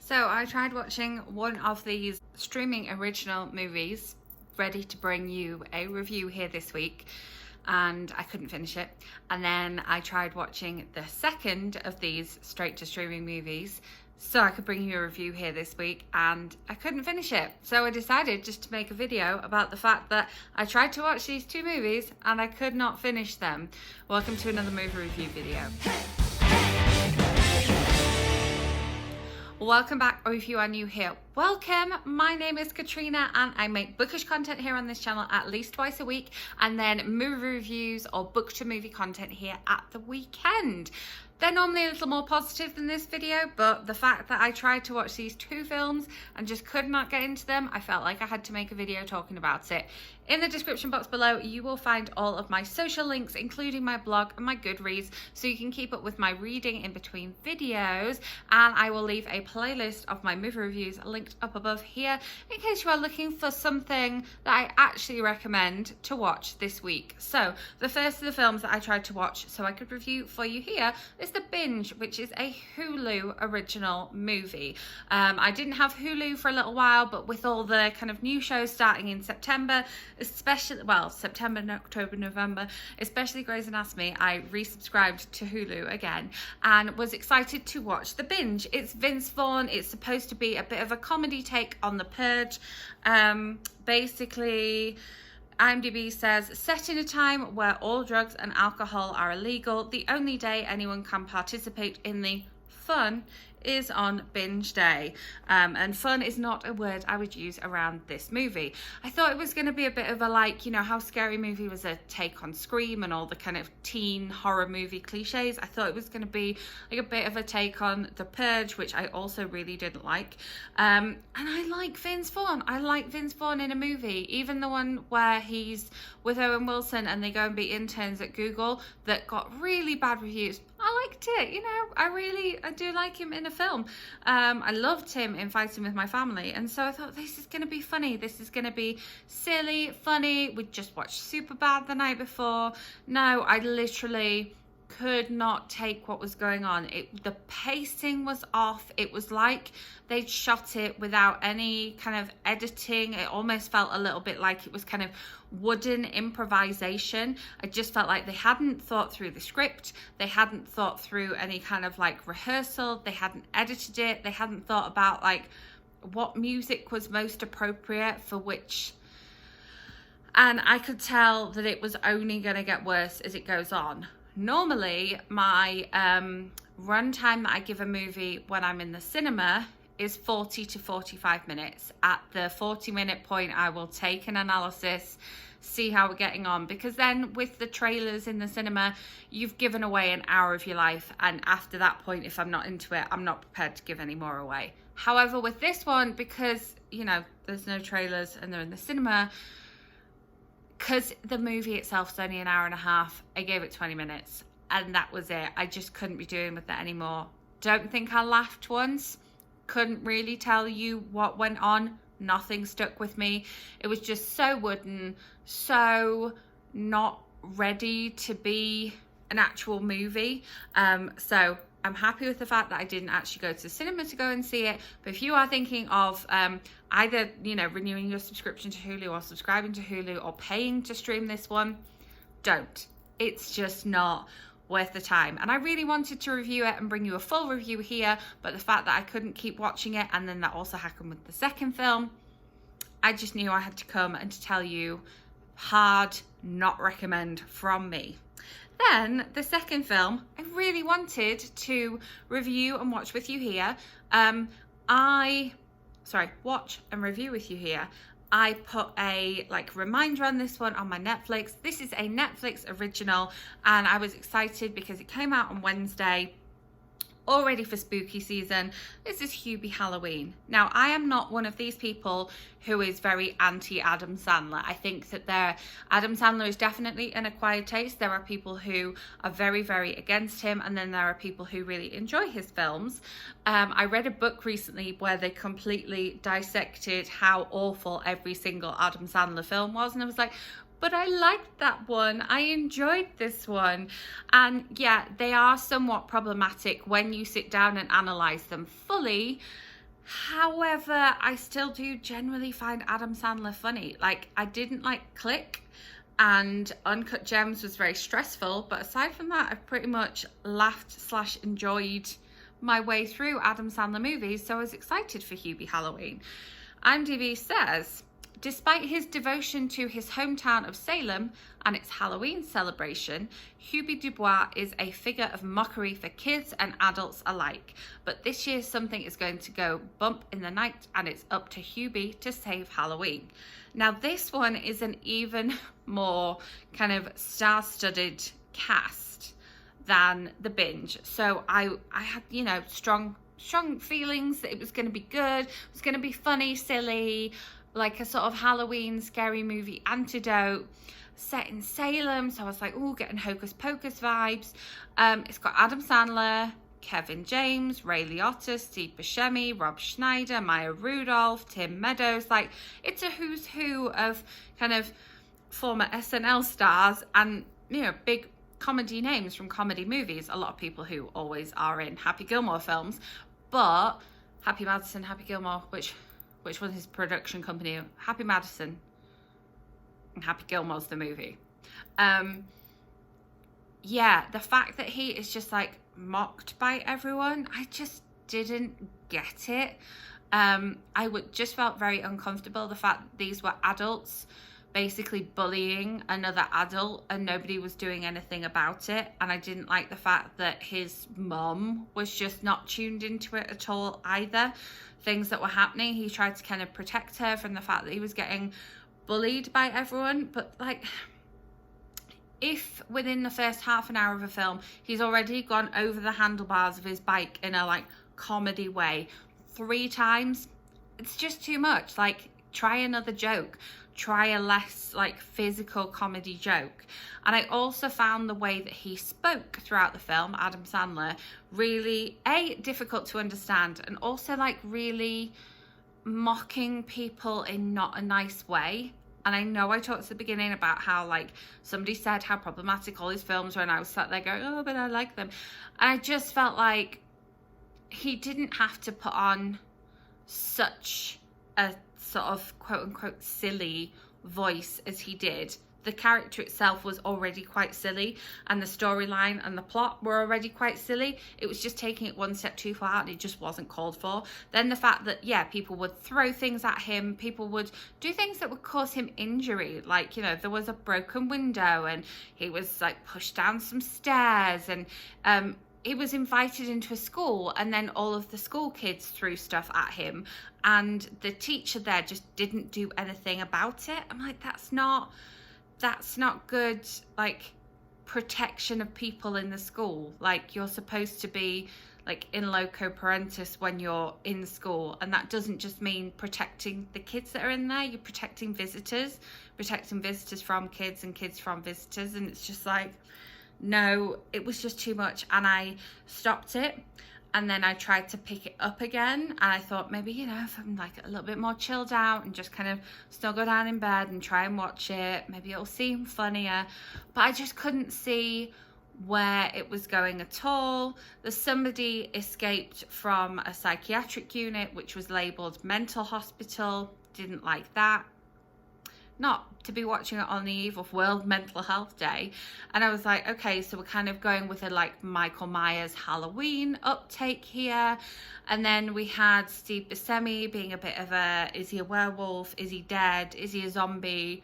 So I tried watching one of these streaming original movies, ready to bring you a review here this week, and I couldn't finish it. And then I tried watching the second of these straight to streaming movies so I could bring you a review here this week, and I couldn't finish it. So I decided just to make a video about the fact that I tried to watch these two movies and I could not finish them. Welcome to another movie review video. Welcome back, or if you are new here, welcome. My name is Katrina and I make bookish content here on this channel at least twice a week, and then movie reviews or book to movie content here at the weekend. They're normally a little more positive than this video, but the fact that I tried to watch these two films and just could not get into them, I felt like I had to make a video talking about it. In the description box below, you will find all of my social links, including my blog and my Goodreads, so you can keep up with my reading in between videos. And I will leave a playlist of my movie reviews linked up above here in case you are looking for something that I actually recommend to watch this week. So the first of the films that I tried to watch so I could review for you here is The Binge, which is a Hulu original movie. I didn't have Hulu for a little while, but with all the kind of new shows starting in September, especially, well, September, October, November, especially Grey's Anatomy, I resubscribed to Hulu again and was excited to watch The Binge. It's Vince Vaughn. It's supposed to be a bit of a comedy take on The Purge. Basically, IMDb says, set in a time where all drugs and alcohol are illegal, the only day anyone can participate in the fun is on binge day. And fun is not a word I would use around this movie. I thought it was going to be a bit of a, like, you know how Scary Movie was a take on Scream and all the kind of teen horror movie cliches. I thought it was going to be like a bit of a take on The Purge, which I also really didn't like. And I like Vince Vaughn. I like Vince Vaughn in a movie, even the one where he's with Owen Wilson and they go and be interns at Google that got really bad reviews. I liked it, you know, I do like him in a film. I loved him in Fighting With My Family, and so I thought, this is going to be funny, this is going to be silly, funny. We just watched Superbad the night before. No, I literally could not take what was going on. The pacing was off. It was like they'd shot it without any kind of editing. It almost felt a little bit like it was kind of wooden improvisation. I just felt like they hadn't thought through the script. They hadn't thought through any kind of like rehearsal. They hadn't edited it. They hadn't thought about like what music was most appropriate for which. And I could tell that it was only going to get worse as it goes on. Normally, my runtime that I give a movie when I'm in the cinema is 40 to 45 minutes. At the 40-minute point, I will take an analysis, see how we're getting on, because then with the trailers in the cinema, you've given away an hour of your life, and after that point, if I'm not into it, I'm not prepared to give any more away. However, with this one, because, you know, there's no trailers and they're in the cinema, because the movie itself is only an hour and a half, I gave it 20 minutes and that was it. I just couldn't be doing with it anymore. Don't think I laughed once. Couldn't really tell you what went on. Nothing stuck with me. It was just so wooden, so not ready to be an actual movie. So I'm happy with the fact that I didn't actually go to the cinema to go and see it. But if you are thinking of either, you know, renewing your subscription to Hulu or subscribing to Hulu or paying to stream this one, don't. It's just not worth the time. And I really wanted to review it and bring you a full review here, but the fact that I couldn't keep watching it, and then that also happened with the second film, I just knew I had to come and to tell you, hard not recommend from me. Then the second film I really wanted to review and watch with you here. Watch and review with you here. I put a reminder on this one on my Netflix. This is a Netflix original, and I was excited because it came out on Wednesday. All ready for spooky season. This is Hubie Halloween. Now, I am not one of these people who is very anti-Adam Sandler. I think that Adam Sandler is definitely an acquired taste. There are people who are very, very against him, and then there are people who really enjoy his films. I read a book recently where they completely dissected how awful every single Adam Sandler film was, and I was like, but I liked that one. I enjoyed this one. And yeah, they are somewhat problematic when you sit down and analyze them fully. However, I still do generally find Adam Sandler funny. Like, I didn't like Click, and Uncut Gems was very stressful, but aside from that, I've pretty much laughed / enjoyed my way through Adam Sandler movies, so I was excited for Hubie Halloween. IMDb says, despite his devotion to his hometown of Salem and its Halloween celebration, Hubie Dubois is a figure of mockery for kids and adults alike. But this year something is going to go bump in the night, and it's up to Hubie to save Halloween. Now this one is an even more kind of star-studded cast than the Binge. So I had, strong feelings that it was going to be good, it was going to be funny, silly, like a sort of Halloween scary movie antidote set in Salem. So I was like, oh, getting Hocus Pocus vibes. It's got Adam Sandler, Kevin James, Ray Liotta, Steve Buscemi, Rob Schneider, Maya Rudolph, Tim Meadows. Like, it's a who's who of kind of former SNL stars and, big comedy names from comedy movies. A lot of people who always are in Happy Gilmore films. But Happy Madison, Happy Gilmore, which was his production company, Happy Madison and Happy Gilmore's the movie. The fact that he is just like mocked by everyone, I just didn't get it. Just felt very uncomfortable. The fact that these were adults basically bullying another adult and nobody was doing anything about it. And I didn't like the fact that his mum was just not tuned into it at all either. Things that were happening, he tried to kind of protect her from the fact that he was getting bullied by everyone. But like, if within the first half an hour of a film he's already gone over the handlebars of his bike in a like comedy way 3 times, it's just too much. Like, try another joke, try a less like physical comedy joke. And I also found the way that he spoke throughout the film, Adam Sandler, really difficult to understand, and also like really mocking people in not a nice way. And I know I talked at the beginning about how like somebody said how problematic all his films were, and I was sat there going, oh, but I like them. And I just felt like he didn't have to put on such a sort of quote unquote silly voice as he did. The character itself was already quite silly, and the storyline and the plot were already quite silly. It was just taking it one step too far, and it just wasn't called for. Then the fact that, people would throw things at him, people would do things that would cause him injury. Like, there was a broken window, and he was like pushed down some stairs, and he was invited into a school, and then all of the school kids threw stuff at him, and the teacher there just didn't do anything about it. I'm like, that's not good, like, protection of people in the school. Like, you're supposed to be like in loco parentis when you're in school, and that doesn't just mean protecting the kids that are in there. You're protecting visitors from kids and kids from visitors. And it's just like, no, it was just too much. And I stopped it, and then I tried to pick it up again, and I thought maybe, if I'm like a little bit more chilled out and just kind of still go down in bed and try and watch it, maybe it'll seem funnier. But I just couldn't see where it was going at all. Somebody escaped from a psychiatric unit which was labeled mental hospital. Didn't like that. Not to be watching it on the eve of World Mental Health Day. And I was like, okay, so we're kind of going with a like Michael Myers Halloween uptake here. And then we had Steve Buscemi being a bit of is he a werewolf? Is he dead? Is he a zombie?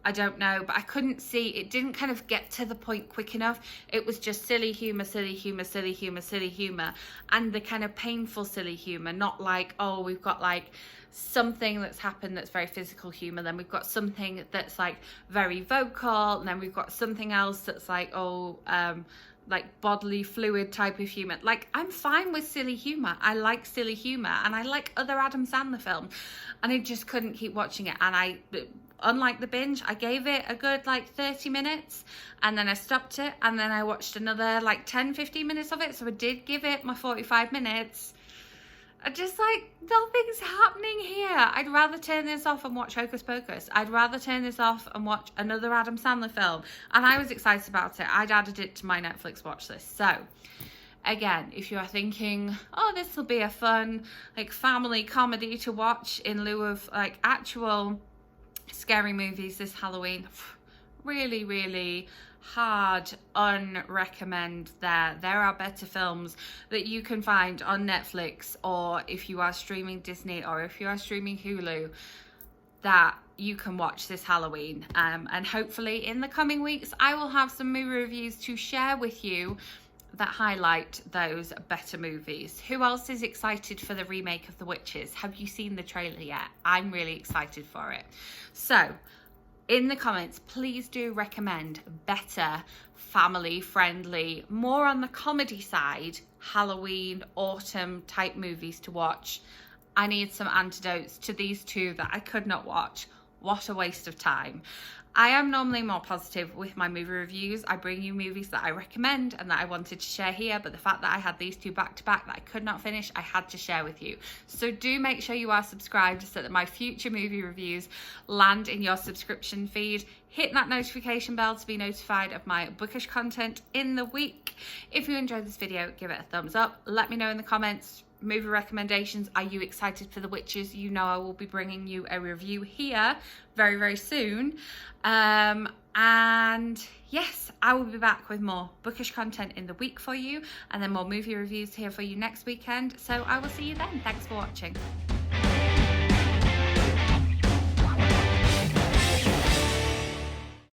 I don't know, but I couldn't see, it didn't kind of get to the point quick enough. It was just silly humor, and the kind of painful silly humor, not like, oh, we've got like something that's happened that's very physical humor, then we've got something that's like very vocal, and then we've got something else that's like, like bodily fluid type of humor. Like, I'm fine with silly humor. I like silly humor, and I like other Adam Sandler films, and I just couldn't keep watching it. And unlike the Binge, I gave it a good like 30 minutes, and then I stopped it, and then I watched another like 10-15 minutes of it. So I did give it my 45 minutes. I just like, nothing's happening here. I'd rather turn this off and watch Hocus Pocus. I'd rather turn this off and watch another Adam Sandler film. And I was excited about it. I'd added it to my Netflix watch list. So again, if you are thinking, oh, this will be a fun like family comedy to watch in lieu of like actual scary movies this Halloween, really, really hard unrecommend there. There are better films that you can find on Netflix, or if you are streaming Disney, or if you are streaming Hulu, that you can watch this Halloween. And hopefully in the coming weeks I will have some movie reviews to share with you that highlight those better movies. Who else is excited for the remake of The Witches? Have you seen the trailer yet? I'm really excited for it. So in the comments, please do recommend better, family friendly, more on the comedy side, Halloween, autumn type movies to watch. I need some antidotes to these two that I could not watch. What a waste of time. I am normally more positive with my movie reviews. I bring you movies that I recommend and that I wanted to share here, but the fact that I had these two back to back that I could not finish, I had to share with you. So do make sure you are subscribed so that my future movie reviews land in your subscription feed. Hit that notification bell to be notified of my bookish content in the week. If you enjoyed this video, give it a thumbs up. Let me know in the comments movie recommendations. Are you excited for The Witches? You know I will be bringing you a review here very, very soon. And yes, I will be back with more bookish content in the week for you, and then more movie reviews here for you next weekend. So I will see you then. Thanks for watching.